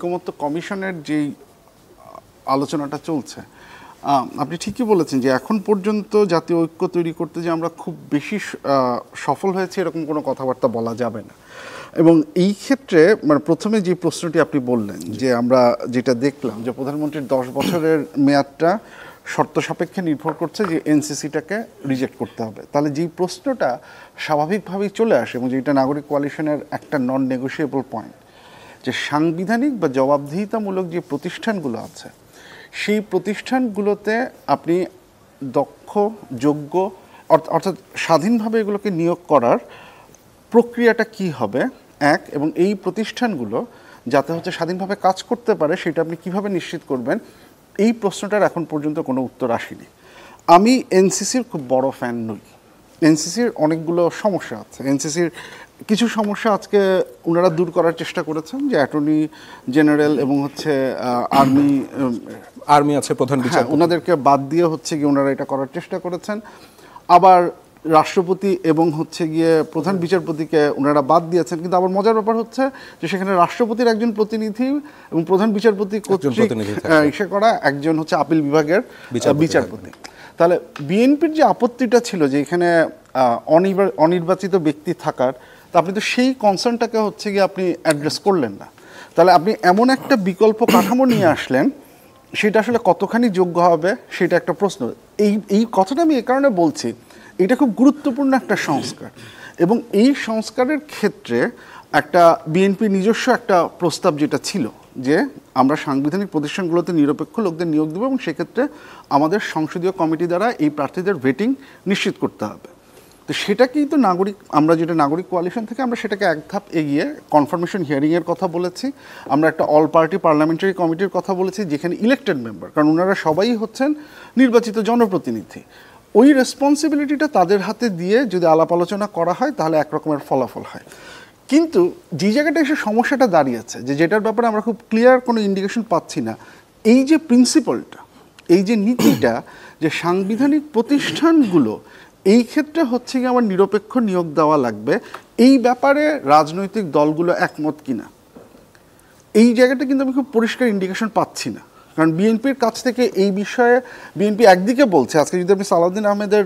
ঐক্যমত্য কমিশনের যেই আলোচনাটা চলছে, আপনি ঠিকই বলেছেন যে এখন পর্যন্ত জাতীয় ঐক্য তৈরি করতে যে আমরা খুব বেশি সফল হয়েছে এরকম কোনো কথাবার্তা বলা যাবে না। এবং এই ক্ষেত্রে মানে প্রথমে যে প্রশ্নটি আপনি বললেন যে আমরা যেটা দেখলাম যে প্রধানমন্ত্রীর 10 বছরের মেয়াদটা শর্ত সাপেক্ষে নির্ভর করছে যে এনসিসিটাকে রিজেক্ট করতে হবে, তাহলে যেই প্রশ্নটা স্বাভাবিকভাবেই চলে আসে এবং যেটা নাগরিক কোয়ালিশনের একটা নন নেগোশিয়েবল পয়েন্ট, যে সাংবিধানিক বা জবাবদিহিতামূলক যে প্রতিষ্ঠানগুলো আছে সেই প্রতিষ্ঠানগুলোতে আপনি দক্ষ যোগ্য অর্থাৎ স্বাধীনভাবে এগুলোকে নিয়োগ করার প্রক্রিয়াটা কি হবে এক, এবং এই প্রতিষ্ঠানগুলো যাতে হচ্ছে স্বাধীনভাবে কাজ করতে পারে সেটা আপনি কিভাবে নিশ্চিত করবেন, এই প্রশ্নটার এখন পর্যন্ত কোনো উত্তর আসেনি। আমি এনসিসির খুব বড় ফ্যান নই। এনসিসির অনেকগুলো সমস্যা আছে। এনসিসির কিছু সমস্যা আজকে ওনারা দূর করার চেষ্টা করেছেন, যে অ্যাটর্নি জেনারেল এবং হচ্ছে আর্মি আছে প্রধান বিচারপতি, ওনাদেরকে বাদ দিয়ে হচ্ছে গিয়ে ওনারা এটা করার চেষ্টা করেছেন। আবার রাষ্ট্রপতি এবং হচ্ছে গিয়ে প্রধান বিচারপতিকে ওনারা বাদ দিয়েছেন। কিন্তু আবার মজার ব্যাপার হচ্ছে যে সেখানে রাষ্ট্রপতির একজন প্রতিনিধি এবং প্রধান বিচারপতি কর্তৃক ইসে করা একজন হচ্ছে আপিল বিভাগের বিচারপতি। তাহলে বিএনপির যে আপত্তিটা ছিল যে এখানে অনির্বাচিত ব্যক্তি থাকার, তা আপনি তো সেই কনসার্নটাকে হচ্ছে গিয়ে আপনি অ্যাড্রেস করলেন না। তাহলে আপনি এমন একটা বিকল্প কাঠামো নিয়ে আসলেন, সেটা আসলে কতখানি যোগ্য হবে সেটা একটা প্রশ্ন। এই কথাটা আমি এই কারণে বলছি, এটা খুব গুরুত্বপূর্ণ একটা সংস্কার, এবং এই সংস্কারের ক্ষেত্রে একটা বিএনপি নিজস্ব একটা প্রস্তাব যেটা ছিল যে আমরা সাংবিধানিক প্রতিষ্ঠানগুলোতে নিরপেক্ষ লোকদের নিয়োগ দেবো এবং সেক্ষেত্রে আমাদের সংসদীয় কমিটি দ্বারা এই প্রার্থীদের ভেটিং নিশ্চিত করতে হবে। তো সেটাকেই তো আমরা যেটা নাগরিক কোয়ালিশন থেকে আমরা সেটাকে এক ধাপ এগিয়ে কনফার্মেশন হিয়ারিংয়ের কথা বলেছি, আমরা একটা অল পার্টি পার্লামেন্টারি কমিটির কথা বলেছি যেখানে ইলেক্টেড মেম্বার, কারণ ওনারা সবাই হচ্ছেন নির্বাচিত জনপ্রতিনিধি, ওই রেসপন্সিবিলিটিটা তাদের হাতে দিয়ে যদি আলাপ আলোচনা করা হয় তাহলে একরকমের ফলাফল হয়। কিন্তু যে জায়গাটা এসে সমস্যাটা দাঁড়িয়েছে, যেটার ব্যাপারে আমরা খুব ক্লিয়ার কোনো ইন্ডিকেশন পাচ্ছি না, এই যে প্রিন্সিপালটা, এই যে নীতিটা, যে সাংবিধানিক প্রতিষ্ঠানগুলো এই ক্ষেত্রে হচ্ছে কি আমার নিরপেক্ষ নিয়োগ দেওয়া লাগবে, এই ব্যাপারে রাজনৈতিক দলগুলো একমত কিনা, এই জায়গাটা কিন্তু আমি খুব পরিষ্কার ইন্ডিকেশন পাচ্ছি না। কারণ বিএনপির কাছ থেকে এই বিষয়ে বিএনপি একদিকে বলছে, আজকে যদি আপনি সালাউদ্দিন আহমেদের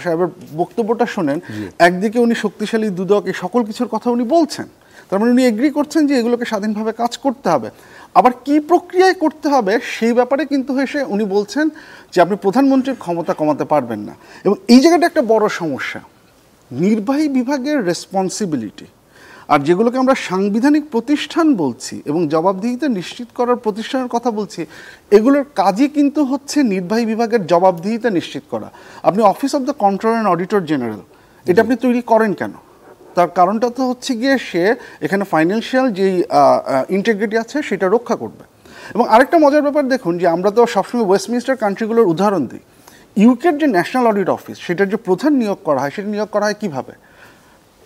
সাহেবের বক্তব্যটা শোনেন, একদিকে উনি শক্তিশালী দুদক এই সকল কিছুর কথা উনি বলছেন, তার মানে উনি এগ্রি করছেন যে এগুলোকে স্বাধীনভাবে কাজ করতে হবে। আবার কি প্রক্রিয়ায় করতে হবে সেই ব্যাপারে কিন্তু এসে উনি বলছেন যে আপনি প্রধানমন্ত্রীর ক্ষমতা কমাতে পারবেন না। এবং এই জায়গাটা একটা বড় সমস্যা, নির্বাহী বিভাগের রেসপন্সিবিলিটি আর যেগুলোকে আমরা সাংবিধানিক প্রতিষ্ঠান বলছি এবং জবাবদিহিতা নিশ্চিত করার প্রতিষ্ঠানের কথা বলছি, এগুলোর কাজই কিন্তু হচ্ছে নির্বাহী বিভাগের জবাবদিহিতা নিশ্চিত করা। আপনি office of the controller and auditor general এটা আপনি তৈরি করেন কেন? তার কারণটা তো হচ্ছে গিয়ে সে এখানে ফাইন্যান্সিয়াল যেই ইন্টিগ্রিটি আছে সেটা রক্ষা করবে। এবং আরেকটা মজার ব্যাপার দেখুন, যে আমরা তো সবসময় ওয়েস্টমিনিস্টার কান্ট্রিগুলোর উদাহরণ দিই। ইউকের যে ন্যাশনাল অডিট অফিস সেটার যে প্রধান নিয়োগ করা হয়, সেটা নিয়োগ করা হয় কীভাবে?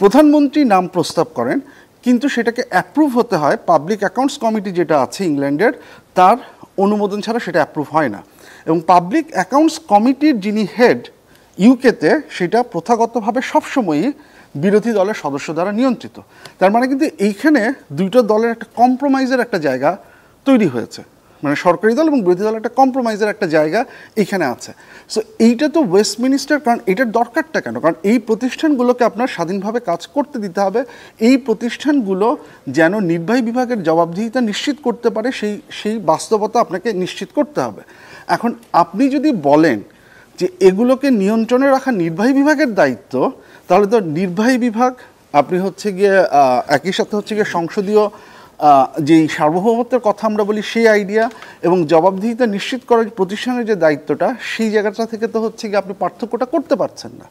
প্রধানমন্ত্রী নাম প্রস্তাব করেন, কিন্তু সেটাকে অ্যাপ্রুভ হতে হয় পাবলিক অ্যাকাউন্টস কমিটি যেটা আছে ইংল্যান্ডের, তার অনুমোদন ছাড়া সেটা অ্যাপ্রুভ হয় না। এবং পাবলিক অ্যাকাউন্টস কমিটির যিনি হেড ইউকেতে, সেটা প্রথাগতভাবে সবসময়ই বিরোধী দলের সদস্য দ্বারা নিয়ন্ত্রিত। তার মানে কিন্তু এইখানে দুইটা দলের একটা কম্প্রোমাইজের একটা জায়গা তৈরি হয়েছে, মানে সরকারি দল এবং বিরোধী দল একটা কম্প্রোমাইজের একটা জায়গা এখানে আছে। সো এইটা তো ওয়েস্টমিনিস্টার, কারণ এটার দরকারটা কেন? কারণ এই প্রতিষ্ঠানগুলোকে আপনার স্বাধীনভাবে কাজ করতে দিতে হবে, এই প্রতিষ্ঠানগুলো যেন নির্বাহী বিভাগের জবাবদিহিতা নিশ্চিত করতে পারে, সেই বাস্তবতা আপনাকে নিশ্চিত করতে হবে। এখন আপনি যদি বলেন যে এগুলোকে নিয়ন্ত্রণে রাখা নির্বাহী বিভাগের দায়িত্ব, তাহলে তো নির্বাহী বিভাগ আপনি হচ্ছে গিয়ে একই সাথে হচ্ছে গিয়ে সংসদীয় যেই সার্বভৌমত্বের কথা আমরা বলি সেই আইডিয়া এবং জবাবদিহিতা নিশ্চিত করার প্রতিষ্ঠানের যে দায়িত্বটা, সেই জায়গাটা থেকে তো হচ্ছে গিয়ে আপনি পার্থক্যটা করতে পারছেন না।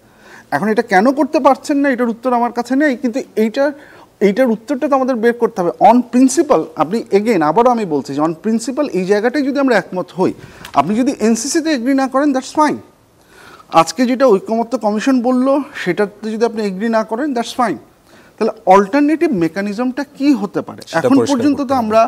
এখন এটা কেন করতে পারছেন না এটার উত্তর আমার কাছে নেই, কিন্তু এইটার উত্তরটা তো আমাদের বের করতে হবে। অন প্রিন্সিপাল আপনি আবারও আমি বলছি যে অন প্রিন্সিপাল এই জায়গাটাই যদি আমরা একমত হই, আপনি যদি এনসিসিতে এগ্রি না করেন দ্যাটস ফাইন, আজকে যেটা ঐক্যমত্য কমিশন বললো সেটাতে যদি আপনি এগ্রি না করেন দ্যাটস ফাইন, তাহলে অল্টারনেটিভ মেকানিজমটা কি হতে পারে? এখন পর্যন্ত তো আমরা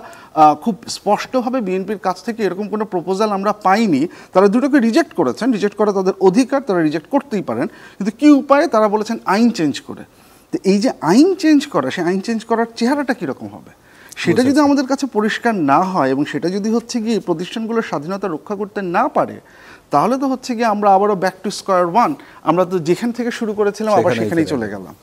খুব স্পষ্টভাবে বিএনপির কাছ থেকে এরকম কোনো প্রপোজাল আমরা পাইনি। তারা দুটোকে রিজেক্ট করেছেন, রিজেক্ট করা তাদের অধিকার, তারা রিজেক্ট করতেই পারেন, কিন্তু কি উপায়ে তারা বলেছেন আইন চেঞ্জ করে। তো এই যে আইন চেঞ্জ করা, সেই আইন চেঞ্জ করার চেহারাটা কীরকম হবে সেটা যদি আমাদের কাছে পরিষ্কার না হয় এবং সেটা যদি হচ্ছে গিয়ে প্রতিষ্ঠানগুলোর স্বাধীনতা রক্ষা করতে না পারে, তাহলে তো হচ্ছে গিয়ে আমরা আবারও ব্যাক টু স্কয়ার ওয়ান, আমরা তো যেখান থেকে শুরু করেছিলাম আবার সেখানেই চলে গেলাম।